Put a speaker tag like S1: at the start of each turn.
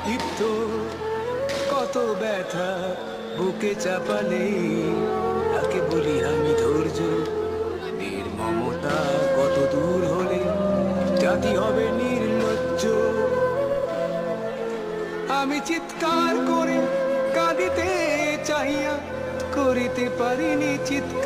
S1: দীপ্ত কত ব্যথা বুকে চাপালে তাকে বলি আমি ধৈর্য। নির্মমতা কত দূর হলে জাতি হবে নির্লজ্জ। আমি চিৎকার করে কাঁদিতে চাহিয়া করিতে পারিনি চিৎকার।